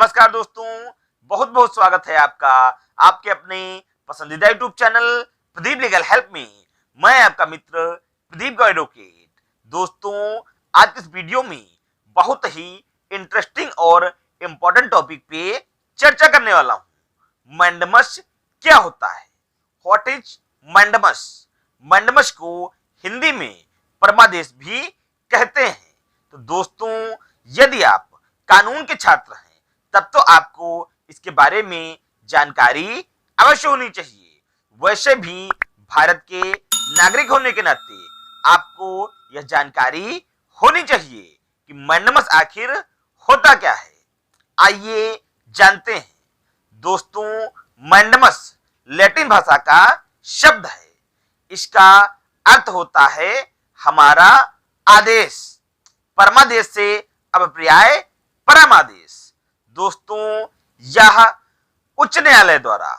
नमस्कार दोस्तों, बहुत बहुत स्वागत है आपका आपके अपने पसंदीदा YouTube channel Pradeep legal help में। मैं आपका मित्र प्रदीप गौ एडवोकेट। दोस्तों, आज इस वीडियो में बहुत ही इंटरेस्टिंग और इम्पोर्टेंट टॉपिक पे चर्चा करने वाला हूं। मैंडमस क्या होता है? What is mandamus? मैंडमस को हिंदी में परमादेश भी कहते हैं। तो दोस्तों, यदि आप कानून के छात्र हैं तब तो आपको इसके बारे में जानकारी अवश्य होनी चाहिए। वैसे भी भारत के नागरिक होने के नाते आपको यह जानकारी होनी चाहिए कि मैंडमस आखिर होता क्या है। आइए जानते हैं। दोस्तों, मैंडमस लैटिन भाषा का शब्द है। इसका अर्थ होता है हमारा आदेश। परमादेश से अभिप्राय परमादेश। दोस्तों, यह उच्च न्यायालय द्वारा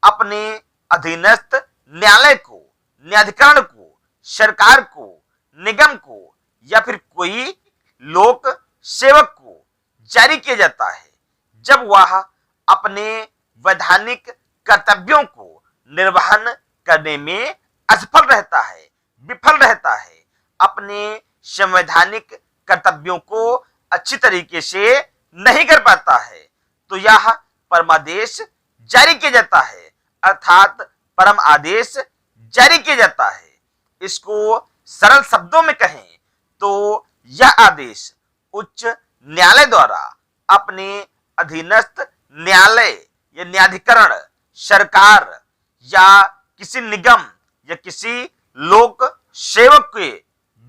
अपने अधीनस्थ न्यायालय को, न्यायाधिकरण को, सरकार को, निगम को या फिर कोई लोक सेवक को जारी किया जाता है जब वह अपने वैधानिक कर्तव्यों को निर्वहन करने में असफल रहता है, विफल रहता है, अपने संवैधानिक कर्तव्यों को अच्छी तरीके से नहीं कर पाता है, तो यह परमादेश जारी किया जाता है, अर्थात परम आदेश जारी किया जाता है। इसको सरल शब्दों में कहें तो यह आदेश उच्च न्यायालय द्वारा अपने अधीनस्थ न्यायालय या न्यायाधिकरण, सरकार या किसी निगम या किसी लोक सेवक के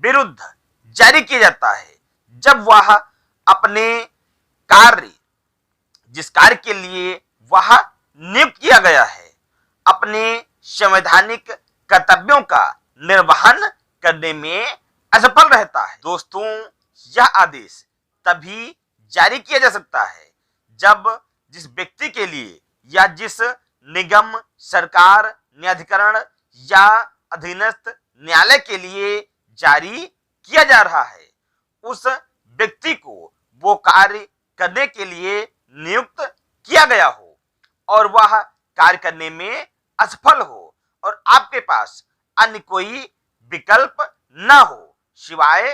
विरुद्ध जारी किया जाता है जब वह अपने कार्य, जिस कार्य के लिए वह नियुक्त किया गया है, अपने संवैधानिक कर्तव्यों का निर्वहन करने में असफल रहता है। दोस्तों, यह आदेश तभी जारी किया जा सकता है जब जिस व्यक्ति के लिए या जिस निगम, सरकार, न्यायाधिकरण या अधीनस्थ न्यायालय के लिए जारी किया जा रहा है, उस व्यक्ति को वो कार्य करने के लिए नियुक्त किया गया हो और वह कार्य करने में असफल हो और आपके पास अन्य कोई विकल्प ना हो सिवाय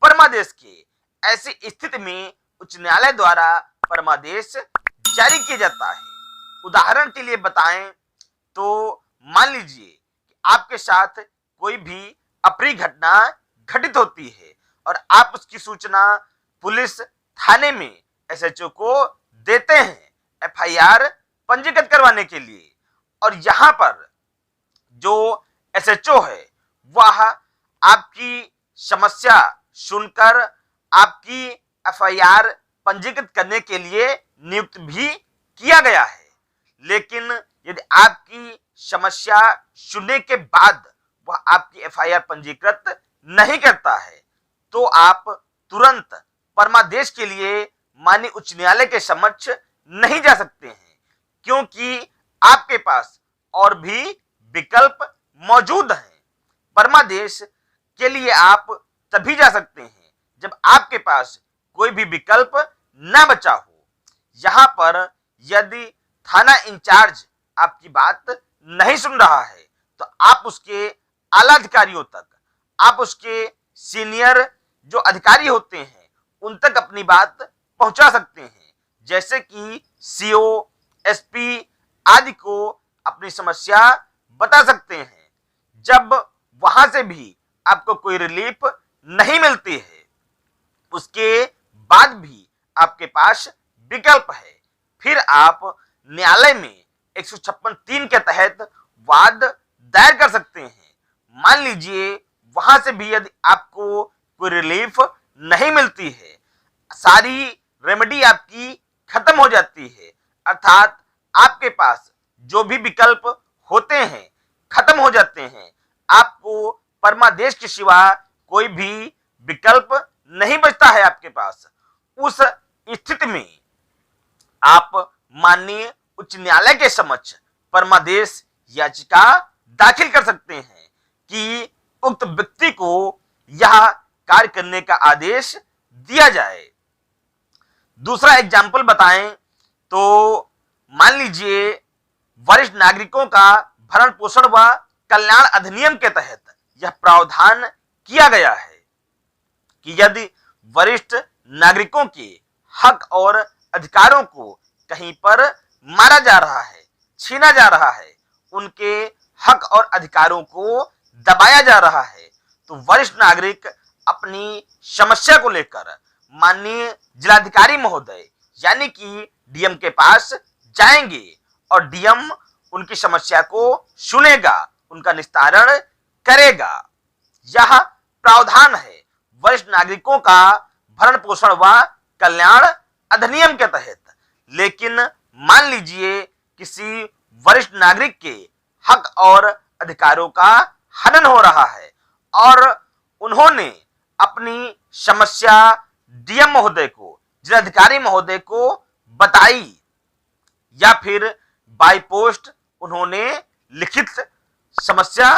परमादेश के। ऐसी स्थिति में उच्च न्यायालय द्वारा परमादेश जारी किया जाता है। उदाहरण के लिए बताएं तो मान लीजिए कि आपके साथ कोई भी अप्रिय घटना घटित होती है और आप उसकी सूचना पुलिस थाने में एसएचओ को देते हैं एफआईआर पंजीकृत करवाने के लिए, और यहां पर जो एसएचओ है वह आपकी समस्या सुनकर आपकी एफआईआर पंजीकृत करने के लिए नियुक्त भी किया गया है। लेकिन यदि आपकी समस्या सुनने के बाद वह आपकी एफआईआर पंजीकृत नहीं करता है तो आप तुरंत परमादेश के लिए माननीय उच्च न्यायालय के समक्ष नहीं जा सकते हैं, क्योंकि आपके पास और भी विकल्प मौजूद हैं। परमादेश के लिए आप तभी जा सकते हैं जब आपके पास कोई भी विकल्प ना बचा हो। यहां पर यदि थाना इंचार्ज आपकी बात नहीं सुन रहा है तो आप उसके आला अधिकारियों तक, आप उसके सीनियर जो अधिकारी होते हैं उन तक अपनी बात पहुंचा सकते हैं, जैसे कि सीओ, एसपी आदि को अपनी समस्या बता सकते हैं। जब वहां से भी आपको कोई रिलीफ नहीं मिलती है, उसके बाद भी आपके पास विकल्प है, फिर आप न्यायालय में 156(3) के तहत वाद दायर कर सकते हैं। मान लीजिए वहां से भी यदि आपको कोई रिलीफ नहीं मिलती है, सारी रेमेडी आपकी खत्म हो जाती है, अर्थात आपके पास जो भी विकल्प होते हैं खत्म हो जाते हैं, आपको परमादेश के सिवा कोई भी विकल्प नहीं बचता है आपके पास। उस स्थिति में आप माननीय उच्च न्यायालय के समक्ष परमादेश याचिका दाखिल कर सकते हैं कि उक्त व्यक्ति को यह कार्य करने का आदेश दिया जाए। दूसरा एग्जाम्पल बताएं तो मान लीजिए वरिष्ठ नागरिकों का भरण पोषण व कल्याण अधिनियम के तहत यह प्रावधान किया गया है कि यदि वरिष्ठ नागरिकों के हक और अधिकारों को कहीं पर मारा जा रहा है, छीना जा रहा है, उनके हक और अधिकारों को दबाया जा रहा है, तो वरिष्ठ नागरिक अपनी समस्या को लेकर माननीय जिलाधिकारी महोदय यानी कि डीएम के पास जाएंगे और डीएम उनकी समस्या को सुनेगा, उनका निस्तारण करेगा। यह प्रावधान है वरिष्ठ नागरिकों का भरण पोषण व कल्याण अधिनियम के तहत। लेकिन मान लीजिए किसी वरिष्ठ नागरिक के हक और अधिकारों का हनन हो रहा है और उन्होंने अपनी समस्या डीएम महोदय को, जिलाधिकारी महोदय को बताई या फिर बाय पोस्ट उन्होंने लिखित समस्या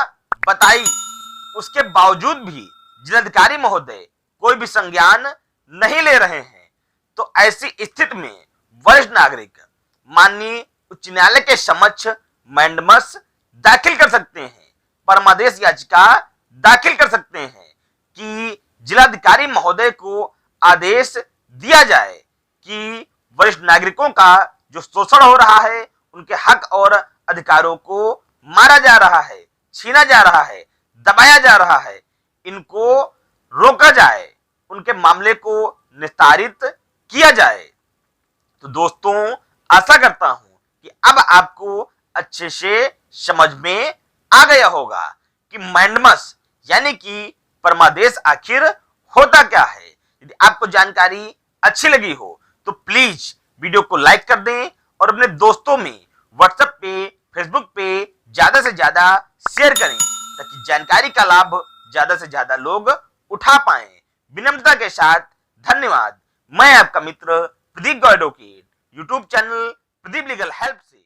बताई, उसके बावजूद भी जिलाधिकारी महोदय कोई भी संज्ञान नहीं ले रहे हैं, तो ऐसी स्थिति में वरिष्ठ नागरिक माननीय उच्च न्यायालय के समक्ष मैंडमस दाखिल कर सकते हैं, परमादेश याचिका दाखिल कर सकते हैं कि जिलाधिकारी महोदय को आदेश दिया जाए कि वरिष्ठ नागरिकों का जो शोषण हो रहा है, उनके हक और अधिकारों को मारा जा रहा है, छीना जा रहा है, दबाया जा रहा है, इनको रोका जाए, उनके मामले को निस्तारित किया जाए। तो दोस्तों, आशा करता हूं कि अब आपको अच्छे से समझ में आ गया होगा कि मैंडमस यानी कि परमादेश आखिर होता क्या है। यदि आपको जानकारी अच्छी लगी हो तो प्लीज वीडियो को लाइक कर दें और अपने दोस्तों में व्हाट्सएप पे, फेसबुक पे ज्यादा से ज्यादा शेयर करें ताकि जानकारी का लाभ ज्यादा से ज्यादा लोग उठा पाएं। विनम्रता के साथ धन्यवाद। मैं आपका मित्र Pradeep Gaur advocate, YouTube channel Pradeep legal help से